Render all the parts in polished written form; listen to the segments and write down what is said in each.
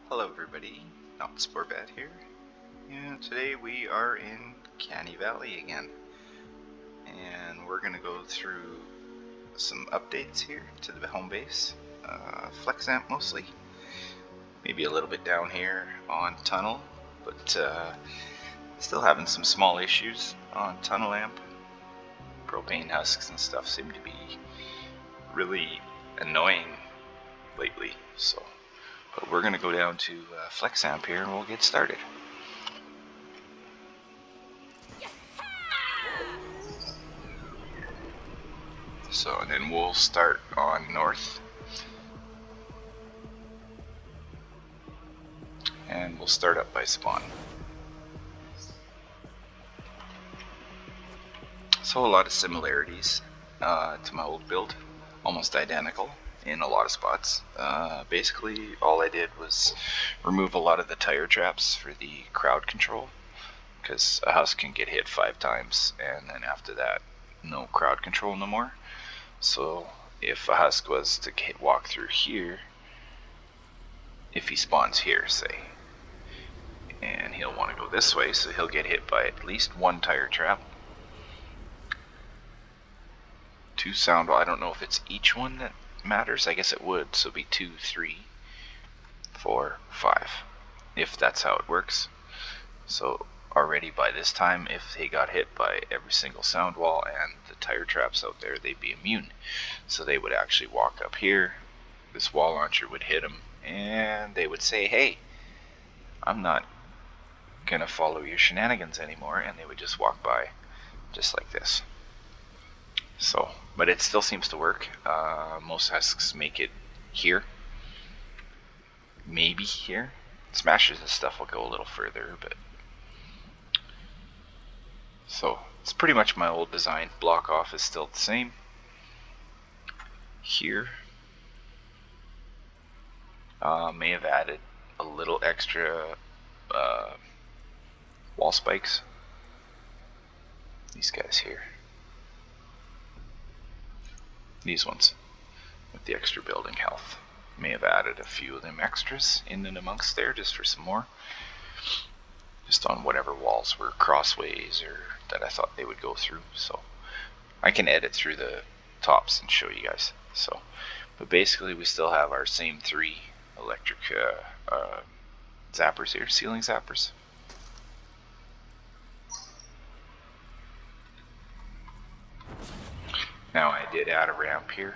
Hello everybody, Not Sportbat here, and today we are in Canny Valley again, and we're going to go through some updates here to the home base, flex amp mostly, maybe a little bit down here on tunnel, but still having some small issues on tunnel amp. Propane husks and stuff seem to be really annoying lately, so. But we're going to go down to flex amp here and we'll get started. So, and then we'll start on north. And we'll start up by spawn. So a lot of similarities to my old build, almost identical in a lot of spots. Basically all I did was remove a lot of the tire traps for the crowd control, because a husk can get hit 5 times and then after that no crowd control no more. So if a husk was to walk through here, if he spawns here say, and he'll want to go this way, so he'll get hit by at least 1 tire trap, 2 sound wall. I don't know if it's each one that matters, I guess it would, so it'd be 2, 3, 4, 5, if that's how it works. So already by this time, if they got hit by every single sound wall and the tire traps out there, they'd be immune. So they would actually walk up here, this wall launcher would hit them, and they would say, hey, I'm not gonna follow your shenanigans anymore, and they would just walk by just like this. So, but it still seems to work. Most husks make it here, maybe here. Smashers and stuff will go a little further, but so it's pretty much my old design. Block off is still the same. Here, may have added a little extra wall spikes. These guys here. These ones with the extra building health. May have added a few of them extras in and amongst there just for some more. Just on whatever walls were crossways or that I thought they would go through. So I can edit through the tops and show you guys. So, but basically we still have our same 3 electric zappers here, ceiling zappers. Now I did add a ramp here.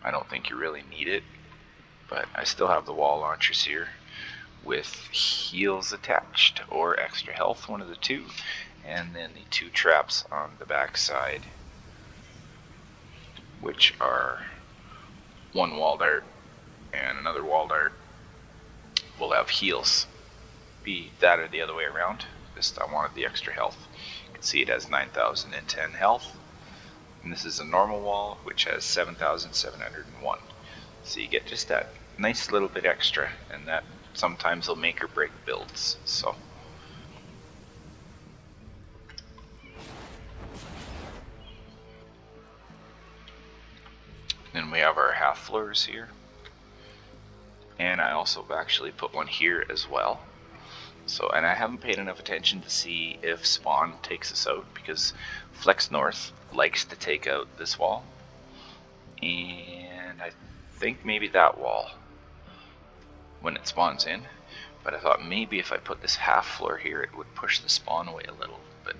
I don't think you really need it, but I still have the wall launchers here with heals attached or extra health, one of the 2, and then the 2 traps on the back side, which are 1 wall dart and another wall dart. Will have heals. Be that or the other way around. Just I wanted the extra health. You can see it has 9,010 health. And this is a normal wall, which has 7,701. So you get just that nice little bit extra, and that sometimes will make or break builds. So then we have our half floors here, and I also actually put one here as well. So, and I haven't paid enough attention to see if spawn takes us out, because Flex North likes to take out this wall, and I think maybe that wall when it spawns in. But I thought maybe if I put this half floor here, it would push the spawn away a little. But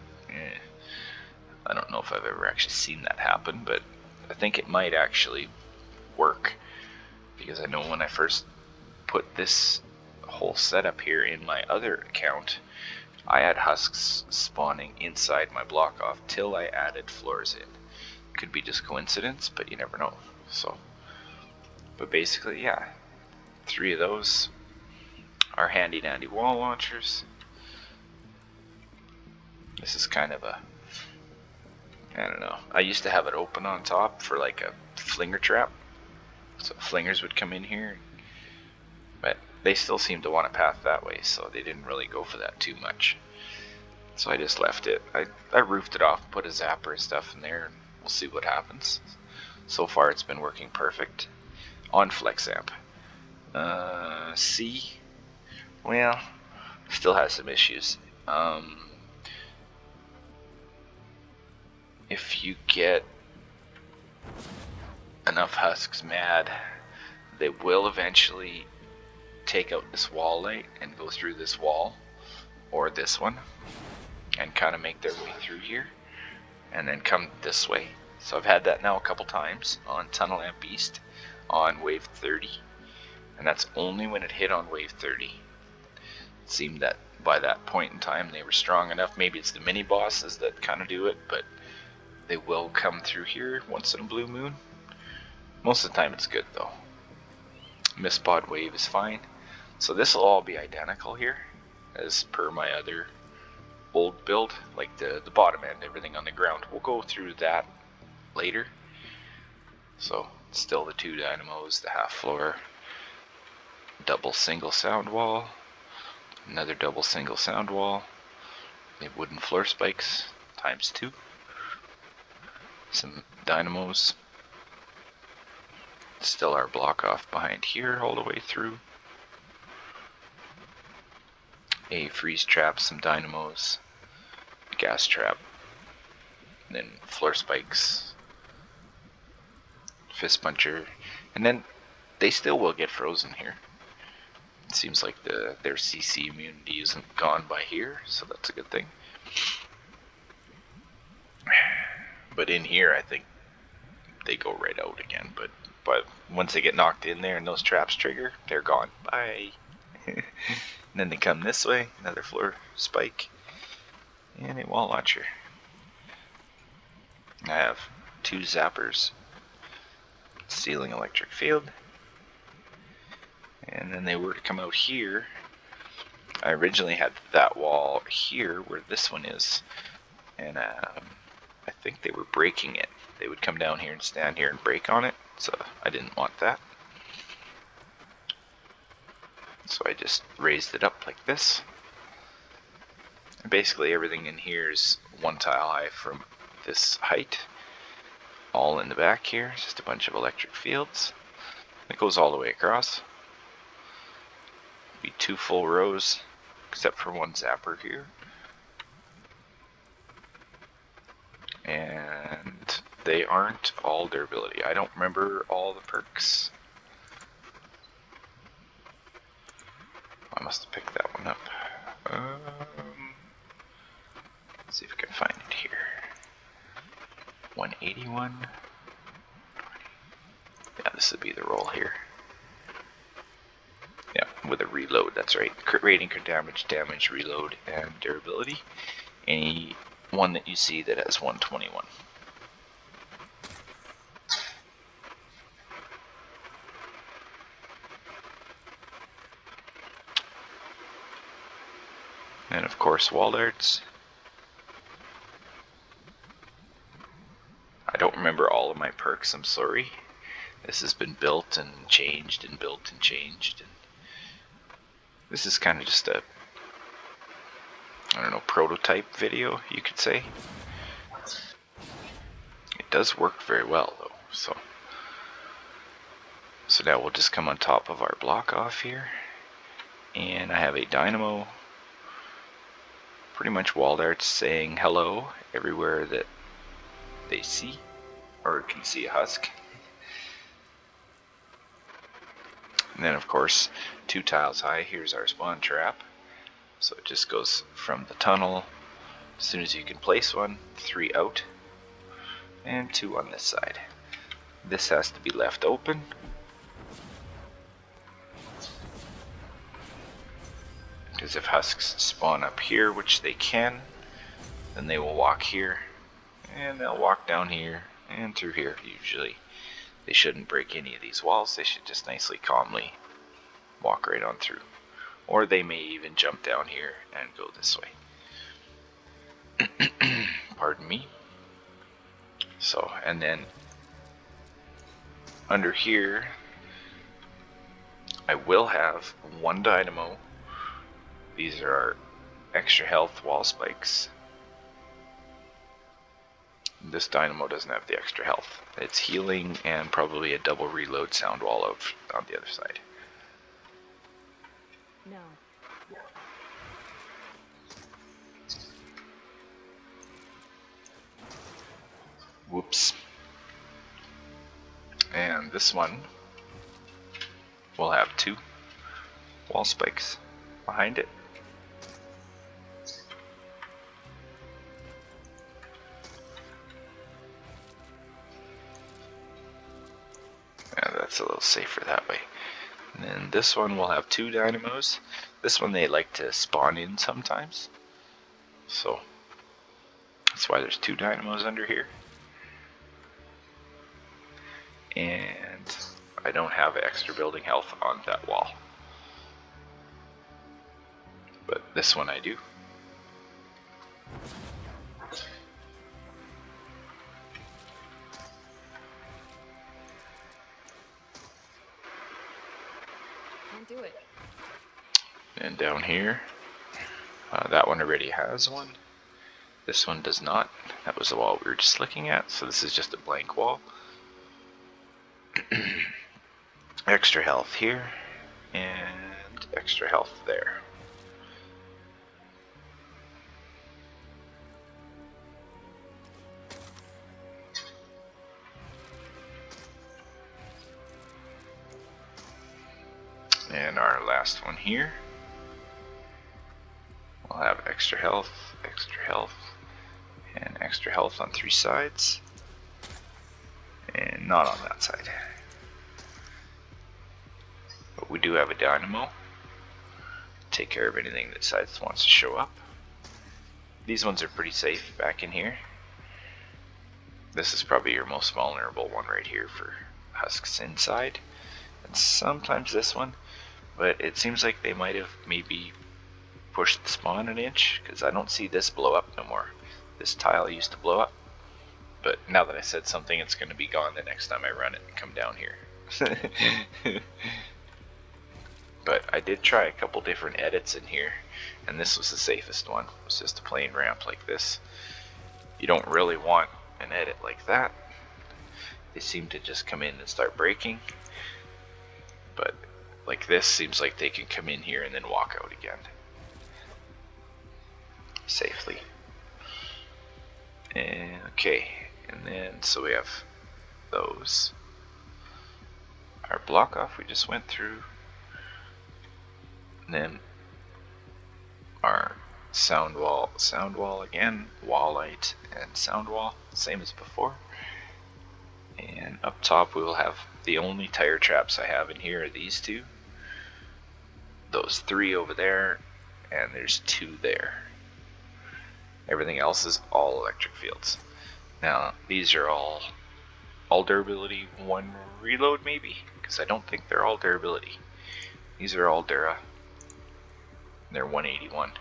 I don't know if I've ever actually seen that happen, but I think it might actually work, because I know when I first put this whole setup here in my other account, I had husks spawning inside my block off till I added floors in. Could be just coincidence, but you never know. So, but basically, yeah, 3 of those are handy dandy wall launchers. This is kind of a, I don't know, I used to have it open on top for like a flinger trap, so flingers would come in here, but they still seem to want a path that way, so they didn't really go for that too much. So I just left it. I roofed it off, put a zapper and stuff in there, and we'll see what happens. So far it's been working perfect on flex amp. C, well, still has some issues. If you get enough husks mad, they will eventually take out this wall light and go through this wall, or this one, and kind of make their way through here, and then come this way. So I've had that now a couple times on Tunnel Lamp East on wave 30, and that's only when it hit on wave 30. It seemed that by that point in time they were strong enough. Maybe it's the mini bosses that kind of do it, but they will come through here once in a blue moon. Most of the time it's good though. Mistbod wave is fine. So this will all be identical here as per my other old build, like the bottom end, everything on the ground. We'll go through that later. So still the 2 dynamos, the half floor, double single sound wall, another double single sound wall, the wooden floor spikes times 2, some dynamos, still our block off behind here all the way through, a freeze trap, some dynamos, gas trap, and then floor spikes, fist puncher, and then they still will get frozen here. It seems like their CC immunity isn't gone by here, so that's a good thing. But in here, I think they go right out again. But once they get knocked in there and those traps trigger, they're gone. Bye. And then they come this way, another floor spike, and a wall launcher. I have 2 zappers, sealing electric field, and then they were to come out here. I originally had that wall here where this one is, and I think they were breaking it. They would come down here and stand here and break on it, so I didn't want that. So I just raised it up like this. And basically everything in here is 1 tile high from this height. All in the back here, just a bunch of electric fields. It goes all the way across. Be 2 full rows, except for 1 zapper here. And they aren't all durability. I don't remember all the perks. I must have picked that one up. Let's see if I can find it here. 181. Yeah, this would be the roll here. Yeah, with a reload, that's right. Crit rating, crit damage, reload, and durability. Any one that you see that has 121. And of course, wall darts. I don't remember all of my perks, I'm sorry. This has been built and changed and built and changed. And this is kind of just a, I don't know, prototype video, you could say. It does work very well though, so now we'll just come on top of our block off here. And I have a dynamo, pretty much wall darts saying hello everywhere that they see or can see a husk. And then of course 2 tiles high, here's our spawn trap. So it just goes from the tunnel, as soon as you can place 1, 3 out, and 2 on this side. This has to be left open. Because if husks spawn up here, which they can, then they will walk here, and they'll walk down here, and through here usually. They shouldn't break any of these walls, they should just nicely, calmly walk right on through. Or they may even jump down here and go this way. Pardon me. So, and then under here, I will have 1 dynamo. These are our extra health wall spikes. This dynamo doesn't have the extra health. It's healing and probably a double reload sound wall out on the other side. No. Whoops. And this one will have 2 wall spikes behind it. Yeah, that's a little safer that way. And then this one will have 2 dynamos. This one they like to spawn in sometimes. So that's why there's 2 dynamos under here. And I don't have extra building health on that wall. But this one I do. Can't do it. And down here, that one already has one. This one does not. That was the wall we were just looking at, so this is just a blank wall. Extra health here, and extra health there. And our last one here. We'll have extra health, and extra health on 3 sides. And not on that side. But we do have a dynamo. Take care of anything that decides wants to show up. These ones are pretty safe back in here. This is probably your most vulnerable one right here for husks inside. And sometimes this one, but it seems like they might have maybe pushed the spawn an inch, because I don't see this blow up no more. This tile used to blow up, but now that I said something, it's going to be gone the next time I run it and come down here. But I did try a couple different edits in here, and this was the safest one. It was just a plain ramp like this. You don't really want an edit like that. They seem to just come in and start breaking. But like this seems like they can come in here and then walk out again safely. And okay, and then so we have those. Our block off we just went through. And then our sound wall again, wall light and sound wall, same as before. And up top we will have the only tire traps I have in here are these 2. Those 3 over there, and there's 2 there. Everything else is all electric fields. Now these are all durability 1 reload maybe, because I don't think they're all durability. These are all Dura. They're 181.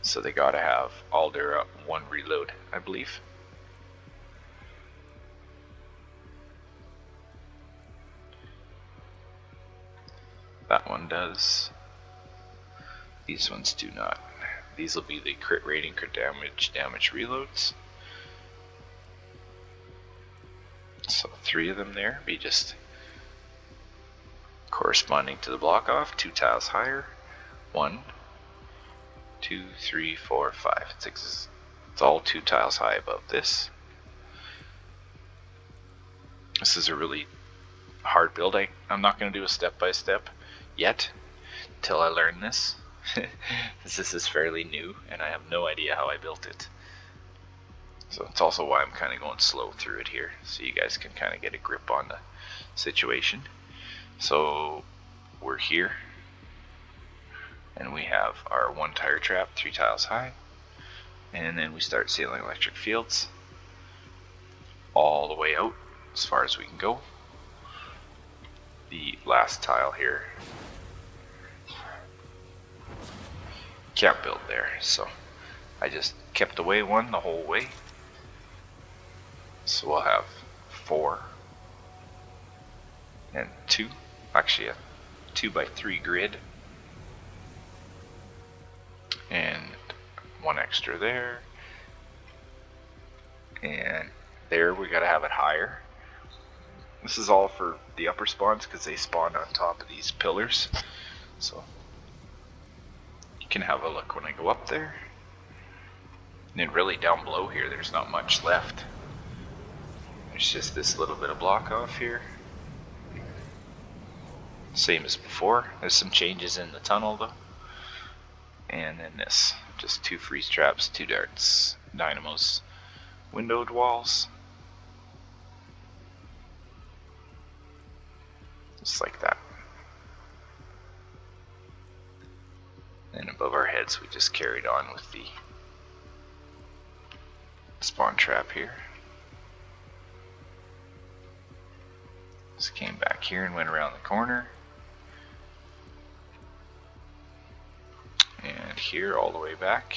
So they gotta have all Dura 1 reload, I believe. That one does. These ones do not. These will be the crit rating, crit damage, damage reloads. So 3 of them there be just corresponding to the block off, 2 tiles higher. 1, 2, 3, 4, 5. It's all 2 tiles high above this. This is a really hard build. I'm not going to do a step-by-step yet until I learn this. This is fairly new and I have no idea how I built it. So it's also why I'm kind of going slow through it here, so you guys can kind of get a grip on the situation. So we're here. And we have our 1 tire trap 3 tiles high, and then we start sealing electric fields all the way out as far as we can go. The last tile here can't build there, so I just kept away 1 the whole way. So we'll have 4 and 2, actually a 2x3 grid. And 1 extra there, and there we gotta have it higher. This is all for the upper spawns because they spawn on top of these pillars. So can have a look when I go up there. And then really down below here, there's not much left. There's just this little bit of block off here. Same as before. There's some changes in the tunnel though. And then this, just 2 freeze traps, 2 darts, dynamos, windowed walls. Just like that. And above our heads we just carried on with the spawn trap here. Just came back here and went around the corner. And here all the way back.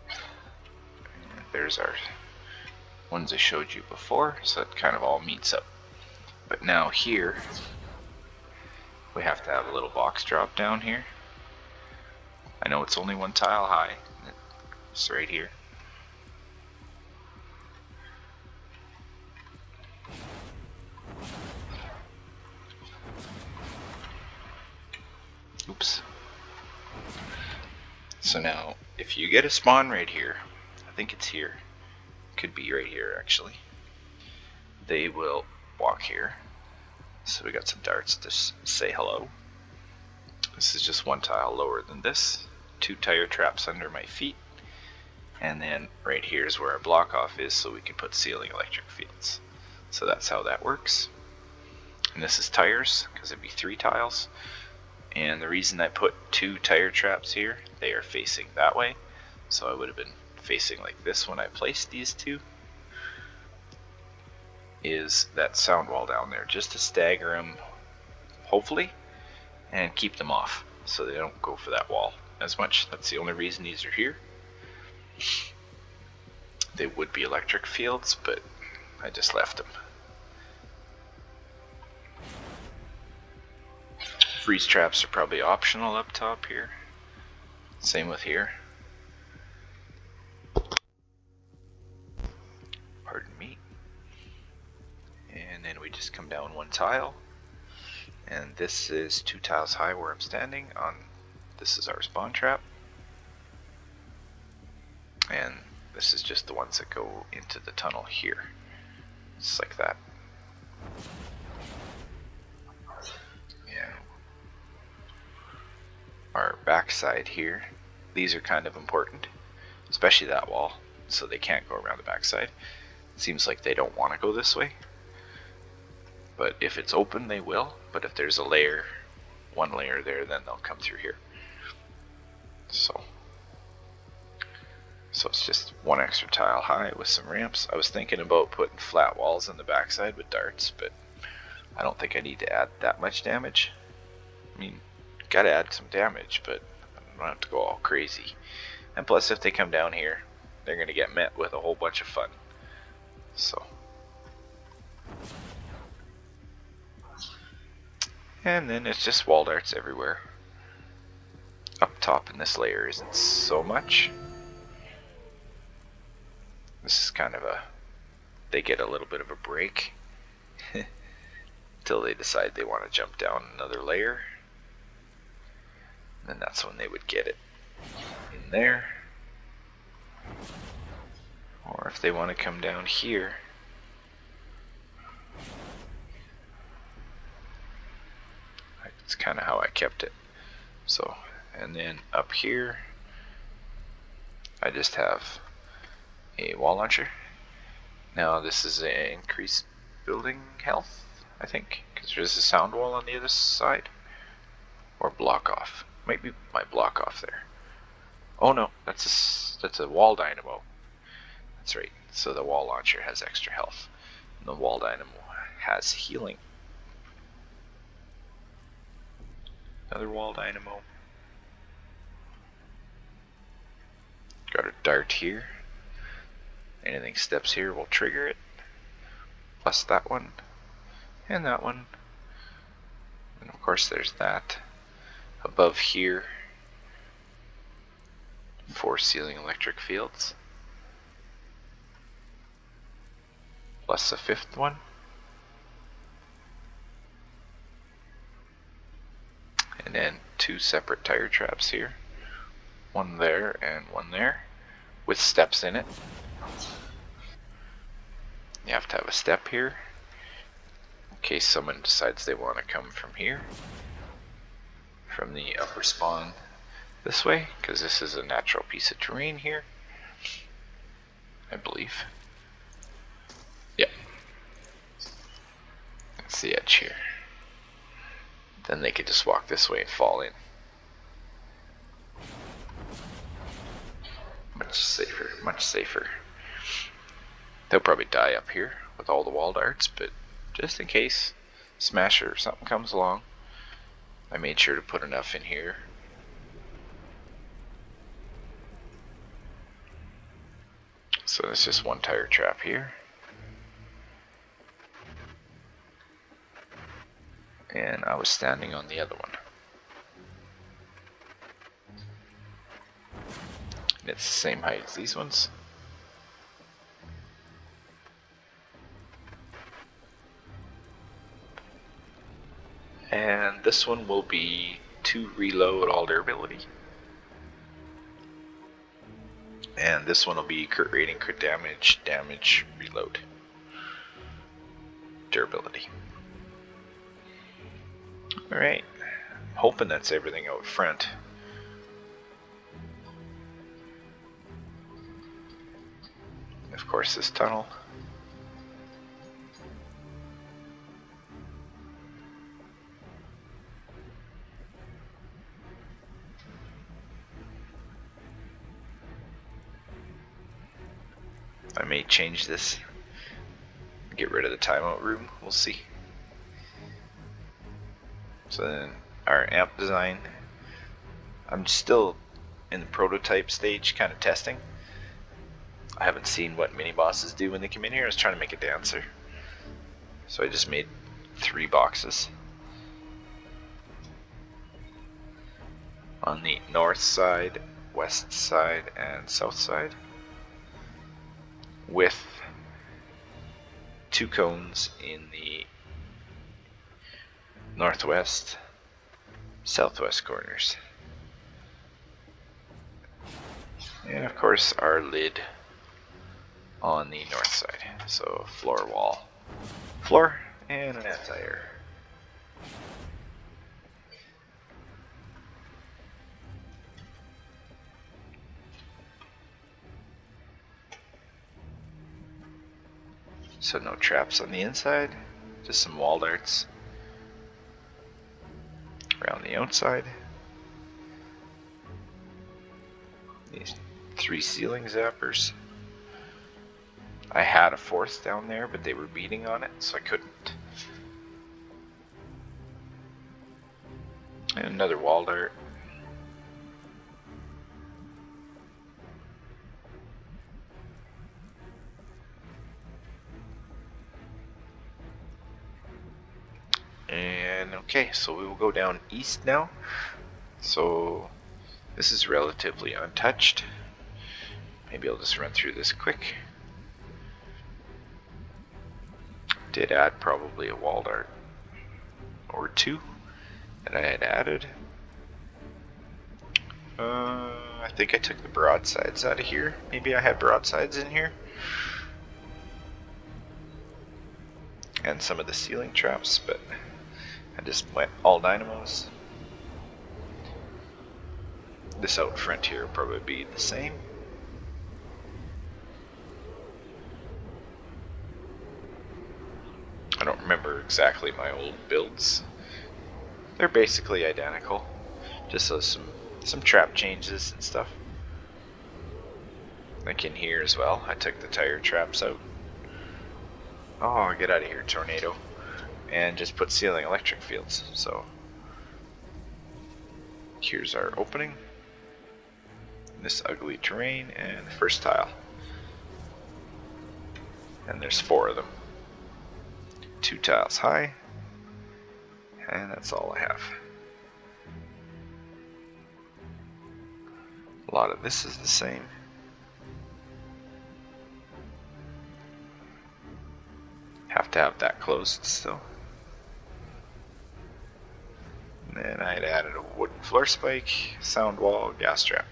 And there's our ones I showed you before, so it kind of all meets up. But now here, we have to have a little box drop down here. I know it's only 1 tile high. It's right here. Oops. So now, if you get a spawn right here, I think it's here, could be right here actually, they will walk here. So we got some darts to say hello. This is just 1 tile lower than this, 2 tire traps under my feet, and then right here is where our block off is, so we can put ceiling electric fields. So that's how that works. And this is tires, because it'd be 3 tiles. And the reason I put 2 tire traps here, they are facing that way. So I would have been facing like this when I placed these 2. Is that sound wall down there, just to stagger them, hopefully, and keep them off so they don't go for that wall as much. That's the only reason these are here. They would be electric fields, but I just left them. Freeze traps are probably optional up top here. Same with here. Pardon me. And then we just come down 1 tile. And this is 2 tiles high where I'm standing on. This is our spawn trap. And this is just the ones that go into the tunnel here. Just like that. Yeah. Our backside here, these are kind of important, especially that wall, so they can't go around the backside. It seems like they don't want to go this way, but if it's open they will, but if there's a layer, 1 layer there, then they'll come through here. So it's just 1 extra tile high with some ramps. I was thinking about putting flat walls on the backside with darts, but I don't think I need to add that much damage. I mean, gotta add some damage, but I don't have to go all crazy. And plus, if they come down here, they're gonna get met with a whole bunch of fun. So, and then it's just wall darts everywhere. Up top in this layer isn't so much. This is kind of they get a little bit of a break until they decide they want to jump down another layer. And that's when they would get it in there. Or if they want to come down here, it's kind of how I kept it. So, and then up here I just have a wall launcher. Now this is an increased building health, I think, because there's a sound wall on the other side. Or block off. Might be my block off there. Oh no, that's a wall dynamo. That's right. So the wall launcher has extra health. And the wall dynamo has healing. Another wall dynamo. Got a dart here. Anything steps here will trigger it. Plus that one. And that one. And of course there's that. Above here, 4 ceiling electric fields, plus a 5th one. two separate tire traps here. One there and one there, with steps in it. You have to have a step here, in case someone decides they want to come from here, from the upper spawn this way, because this is a natural piece of terrain here, I believe. Yep. That's the edge here. Then they could just walk this way and fall in. Much safer, much safer. They'll probably die up here with all the wall darts, but just in case Smasher or something comes along, I made sure to put enough in here. So there's just one tire trap here. And I was standing on the other one. And it's the same height as these ones. And this one will be 2 reload all durability. And this one will be crit rating, crit damage, damage, reload, durability. Alright, hoping that's everything out front. Of course, this tunnel. I may change this, get rid of the timeout room, we'll see. So then our amp design, I'm still in the prototype stage, kind of testing. I haven't seen what mini bosses do when they come in here. I was trying to make a dancer, so I just made 3 boxes. On the north side, west side, and south side, with 2 cones in the northwest, southwest corners. And of course our lid on the north side. So floor, wall, floor, and an anti-air. So no traps on the inside, just some wall darts around the outside. These 3 ceiling zappers. I had a 4th down there, but they were beating on it, so I couldn't. And another wall dart. And okay, so we will go down east now. So this is relatively untouched. Maybe I'll just run through this quick. Did add probably a wall dart or 2 that I had added. I think I took the broadsides out of here. Maybe I had broadsides in here. And some of the ceiling traps, but I just went all dynamos. This out front here will probably be the same. I don't remember exactly my old builds. They're basically identical, just some trap changes and stuff. Like in here as well, I took the tire traps out. Oh, get out of here, tornado. And just put ceiling electric fields. So here's our opening. This ugly terrain and the first tile. And there's 4 of them. 2 tiles high. And that's all I have. A lot of this is the same. Have to have that closed still. And then I had added a wooden floor spike, sound wall, gas trap.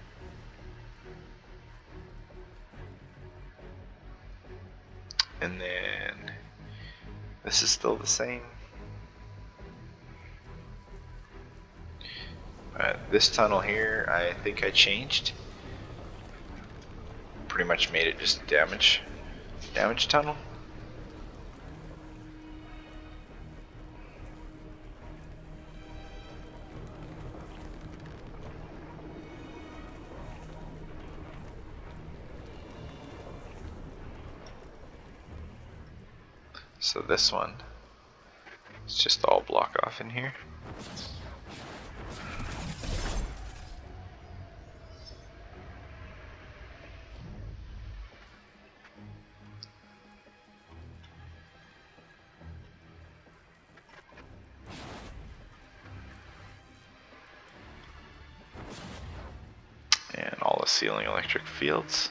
And then this is still the same. This tunnel here, I think I changed. Pretty much made it just a damage tunnel. So this one, it's just all block off in here. And all the ceiling electric fields.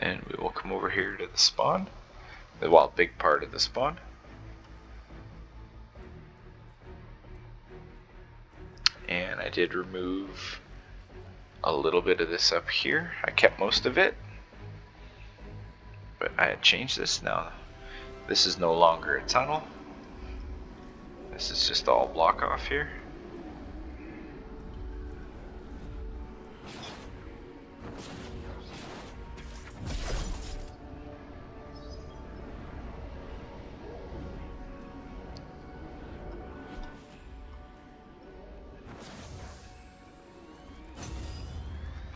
And we will come over here to the spawn, well, big part of the spawn. And I did remove a little bit of this up here. I kept most of it, but I had changed this now. This is no longer a tunnel. This is just all block off here.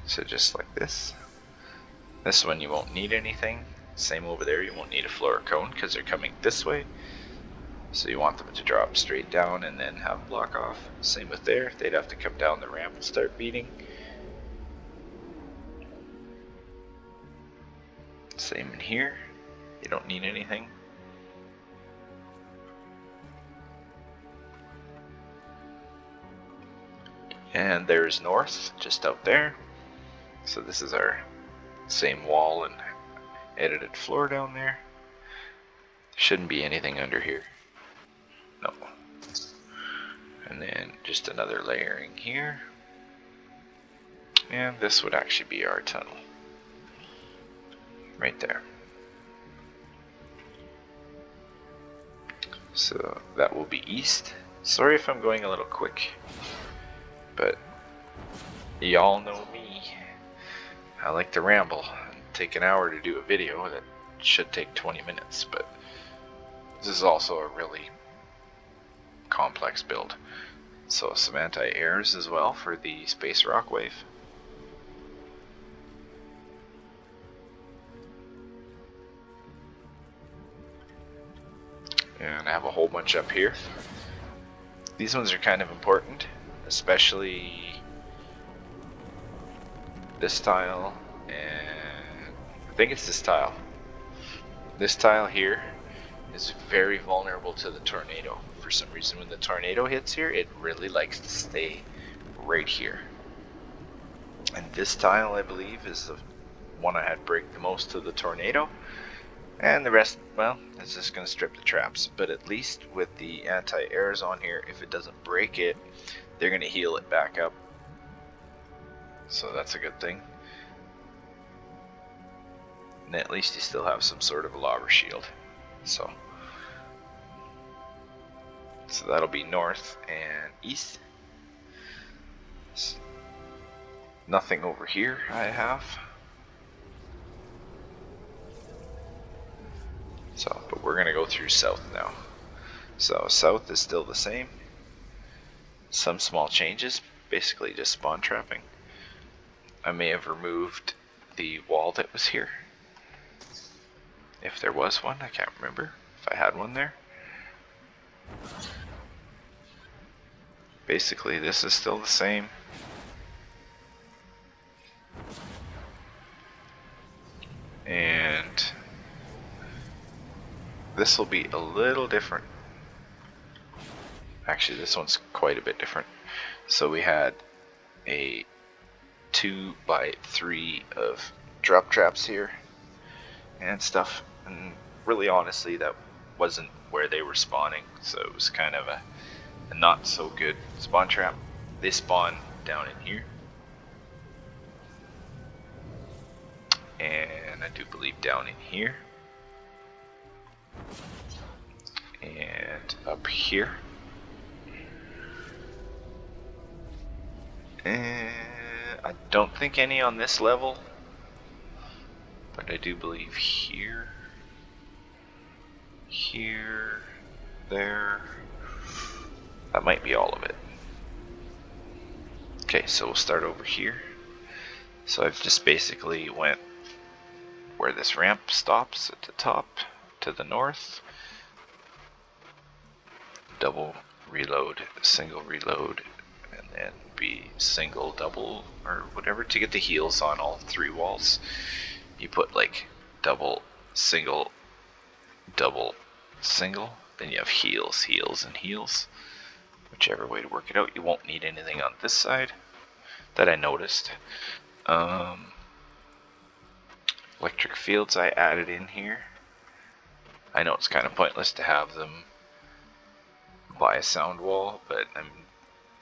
So just like this. This one you won't need anything. Same over there, you won't need a floor or cone because they're coming this way. So you want them to drop straight down and then have block off. Same with there, they'd have to come down the ramp and start beating. Same in here, you don't need anything. And there's north, just out there. So this is our same wall and edited floor down there. Shouldn't be anything under here. No. And then just another layering here. And this would actually be our tunnel. Right there. So that will be east. Sorry if I'm going a little quick, but y'all know me. I like to ramble and take an hour to do a video that should take 20 minutes, but this is also a really complex build. So some anti-airs as well for the Space Rock Wave. And I have a whole bunch up here. These ones are kind of important, especially this tile, and I think it's this tile. This tile here is very vulnerable to the tornado. For some reason, when the tornado hits here, it really likes to stay right here. And this tile, I believe, is the one I had break the most to the tornado. And the rest, well, it's just going to strip the traps. But at least with the anti-airs on here, if it doesn't break it, they're going to heal it back up. So that's a good thing. And at least you still have some sort of a lava shield. So that'll be north and east. Nothing over here I have. So, but we're gonna go through south now. So south is still the same. Some small changes, basically just spawn trapping. I may have removed the wall that was here. If there was one, I can't remember if I had one there. Basically, this is still the same. And this will be a little different. Actually, this one's quite a bit different. So we had a 2x3 of drop traps here and stuff, and really honestly that wasn't where they were spawning, so it was kind of a not so good spawn trap. They spawn down in here, and I do believe down in here, and up here, and I don't think any on this level, but I do believe here, here, there. That might be all of it. Okay, so we'll start over here. So I've just basically went where this ramp stops at the top to the north. Double reload, single reload, and then be single, double, or whatever to get the heals on all 3 walls. You put like double, single, double, single, then you have heals, heals, and heals. Whichever way to work it out. You won't need anything on this side that I noticed. Electric fields I added in here. I know it's kind of pointless to have them by a sound wall, but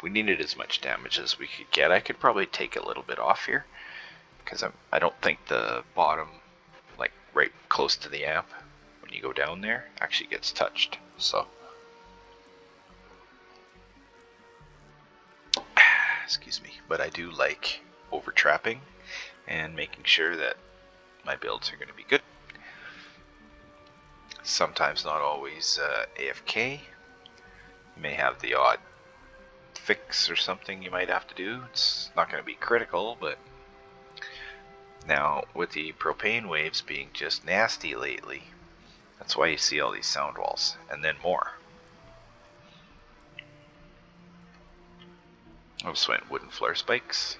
we needed as much damage as we could get. I could probably take a little bit off here, because I don't think the bottom, like right close to the amp, when you go down there, actually gets touched. So excuse me, but I do like over trapping and making sure that my builds are going to be good. Sometimes not always AFK. You may have the odd fix or something you might have to do. It's not going to be critical, but now with the propane waves being just nasty lately, that's why you see all these sound walls, and then more. I also went wooden flare spikes.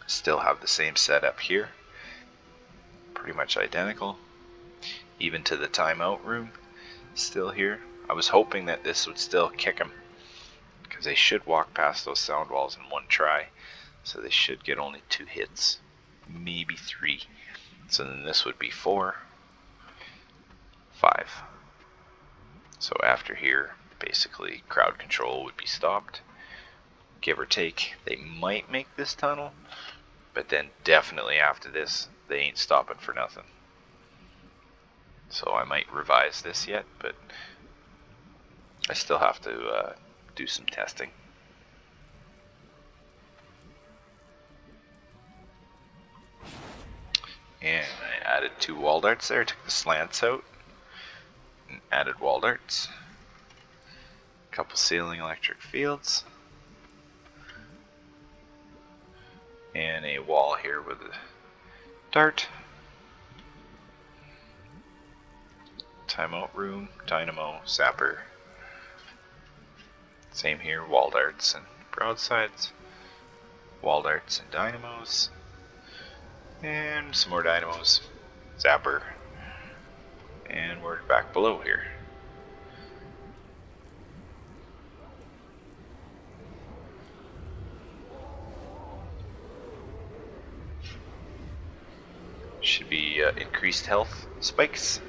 Still have the same setup here. Pretty much identical. Even to the timeout room. Still here. I was hoping that this would still kick them, because they should walk past those sound walls in 1 try. So they should get only 2 hits. Maybe 3. So then this would be 4. 5. So after here, basically crowd control would be stopped, give or take. They might make this tunnel, but then definitely after this, they ain't stopping for nothing. So I might revise this yet, but I still have to do some testing. And I added 2 wall darts there, took the slants out, and added wall darts. A couple ceiling electric fields. And a wall here with a dart. Timeout room, dynamo, sapper. Same here, wall darts and broadsides. Wall darts and dynamos. And some more dynamos, zapper. And we're back below here. Should be increased health spikes.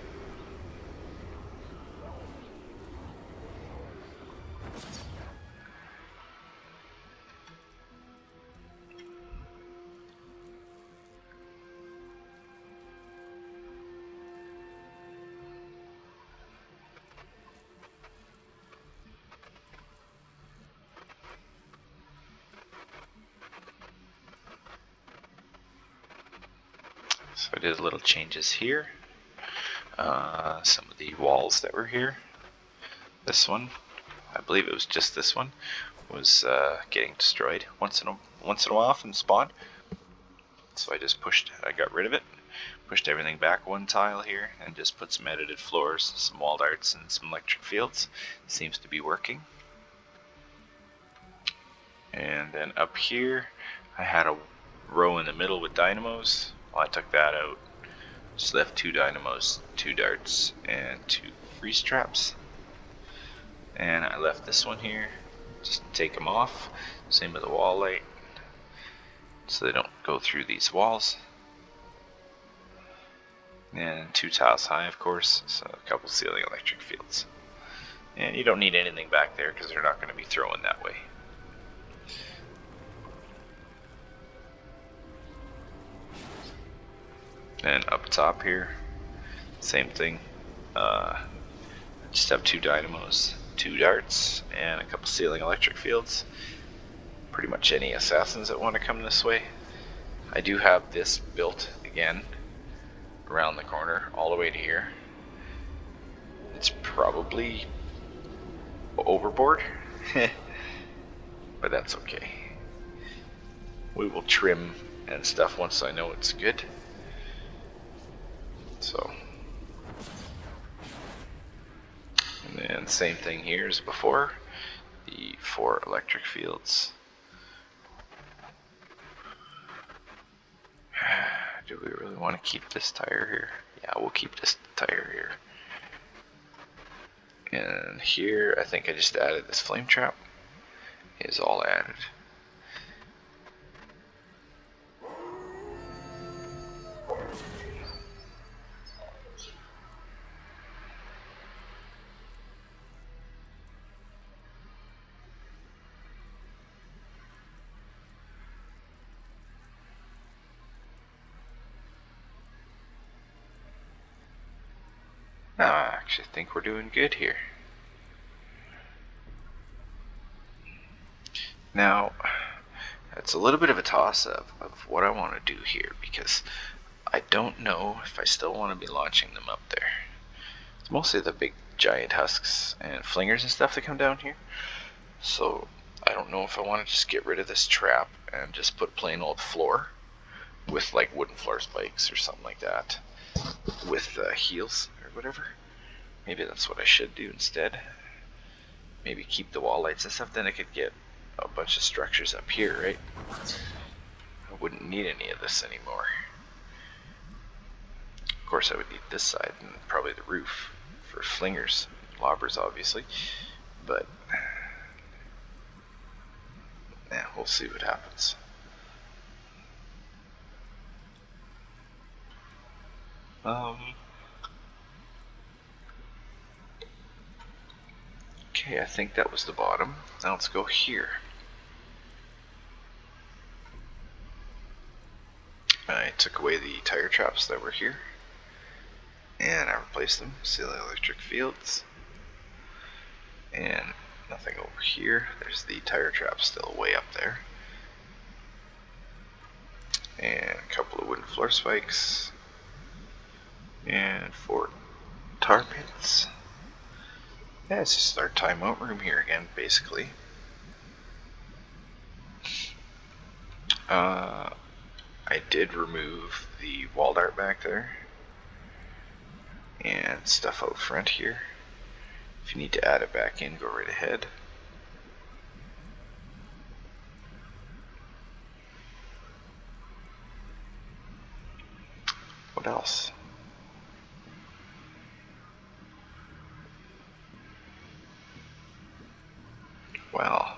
So I did little changes here. Some of the walls that were here. This one, I believe it was just this one, was getting destroyed once in a while from the spawn. So I got rid of it, pushed everything back 1 tile here, and just put some edited floors, some wall darts, and some electric fields. Seems to be working. And then up here, I had a row in the middle with dynamos. Well, I took that out. Just left 2 dynamos, 2 darts, and 2 freeze traps. And I left this one here, just take them off. Same with the wall light, so they don't go through these walls. And 2 tiles high, of course, so a couple ceiling electric fields. And you don't need anything back there because they're not going to be throwing that way. And up top here, same thing. Just have 2 dynamos, 2 darts, and a couple ceiling electric fields. Pretty much any assassins that want to come this way. I do have this built again around the corner all the way to here. It's probably overboard, but that's okay. We will trim and stuff once I know it's good. So, and then same thing here as before, the 4 electric fields. Do we really want to keep this tire here? Yeah, we'll keep this tire here. And here, I think I just added this flame trap. Is all added. I actually think we're doing good here. Now, it's a little bit of a toss-up of what I want to do here, because I don't know if I still want to be launching them up there. It's mostly the big giant husks and flingers and stuff that come down here. So I don't know if I want to just get rid of this trap and just put plain old floor with like wooden floor spikes or something like that with heels or whatever. Maybe that's what I should do instead. Maybe keep the wall lights and stuff, then I could get a bunch of structures up here, right? I wouldn't need any of this anymore. Of course I would need this side and probably the roof for flingers, lobbers obviously, but yeah, we'll see what happens. Okay, I think that was the bottom. Now let's go here. I took away the tire traps that were here, and I replaced them. Ceiling electric fields, and nothing over here. There's the tire trap still way up there, and a couple of wooden floor spikes, and 4 tar pits. Yeah, it's just our timeout room here again, basically. I did remove the wall dart back there and stuff out front here. If you need to add it back in, go right ahead. What else? Well,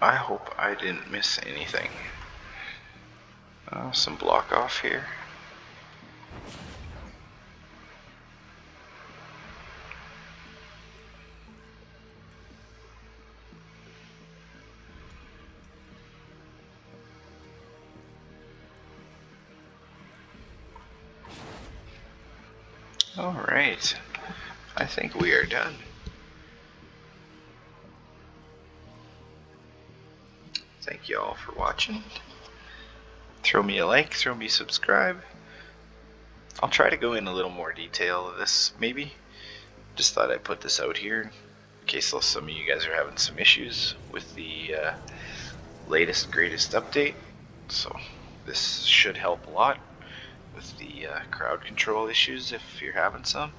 I hope I didn't miss anything. Some block off here. Alright, I think we are done. Thank you all for watching. Throw me a like, throw me a subscribe. I'll try to go in a little more detail of this, maybe. Just thought I'd put this out here in case some of you guys are having some issues with the latest, greatest update. So this should help a lot with the crowd control issues if you're having some.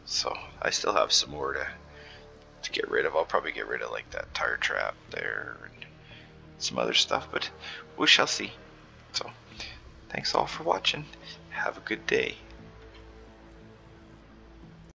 So I still have some more to get rid of. rid of. I'll probably get rid of like that tire trap there and some other stuff, but we shall see. So thanks all for watching. Have a good day.